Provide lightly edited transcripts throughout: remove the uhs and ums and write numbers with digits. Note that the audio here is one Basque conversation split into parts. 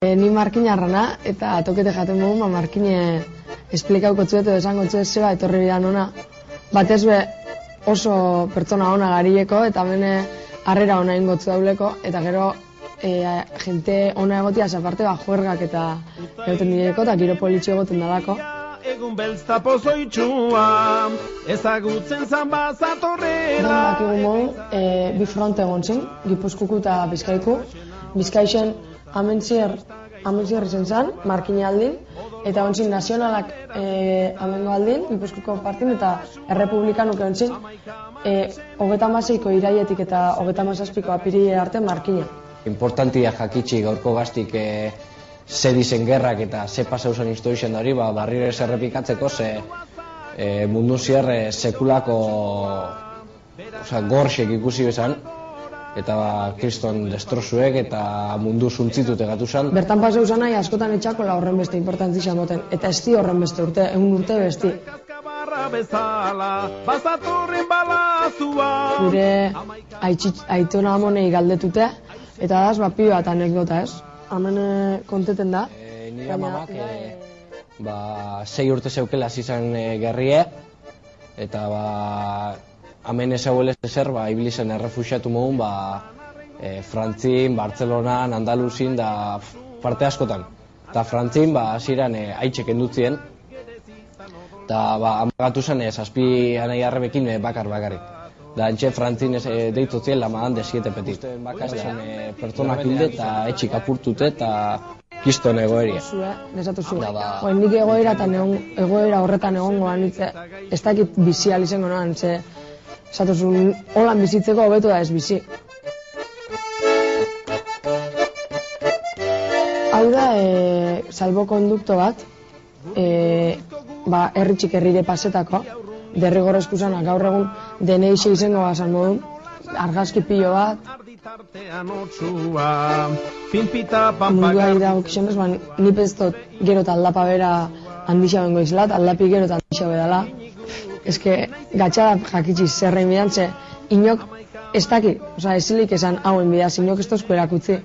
Ni markinarrana eta tokete jaten mogu, markine esplikauko tzuet edo esango tzuet zeba etorri bidan ona. Batez be oso pertsona ona garieko eta bene harrera ona ingotzu dauleko eta gero jente ona egotia aparte juergak eta egoten direko eta giro politxo egoten dalako. Egun beltza pozoitxua, ezagutzen zan bazatorrera. Bakigu modu, bi fronte egon zin, Gipuzkoku eta Bizkaiku. Bizkaixen amentzier izan zen, markine aldin, eta ontzin nazionalak amengo aldin, Gipuzkoko partin, eta errepublikanuk ontzin, 36ko iraietik eta 37ko apiri arte markine. Importantia jakitsi gaurko gaztik ze dizen gerrak eta ze pasauzen historizen hori, barriro ez errepikatzeko, ze mundu zier sekulako gorsek ikusi bezan, eta kriston destrozuek eta mundu zuntzitute gatu zen. Bertan pasau zan nahi askotan etxakola horren beste importantzi izan duten, eta ez di horren beste urte, egun urte besti. Gure aitona amonei galdetute, eta daz, pio bat anekdota ez, hemen konteten da. Nire amamak 6 urte zeukela zizan gerrie, eta hemen ez hauelez ezer, ibilizen errefuxiatu mogun, Frantzin, Bartzelonan, Andaluzin, da parte askotan. Eta Frantzin, hasieran haitxek endutzien, eta amagatu zen zazpi anai arrebekin bakarrik. Da entxe Frantzin deitu zien lamadan de 7 petit. Bakarren pertsonak hilde eta etxik apurtute eta kiston egoeria. Nesatu zu. Nik egoera horretan egongoan hitze, ez dakit bizial izango noan, ze esatuzun, holan bizitzeko hobetu da ez bizi. Hau da, salbokondukto bat, herritxik herrire pasetako, derrigorrezko zanak gaur egun deneixe izango bazan modun, argazki pilo bat. Munduari dago kixenez, nip ez dut gero eta aldapa bera handixo bengo izlat, aldapi gero eta handixo bedala. Ez que gatxada jakitxiz zerrein bidan, ze inok ez daki, ezilik esan hauen bidaz, inok ez tozko erakutzi.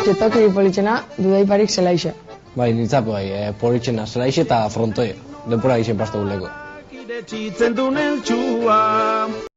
Zetoki politxena dudaiparik zelaixe. Bai, nintzapo politxena zelaixe eta frontoi, denpora gixen pastu guleko.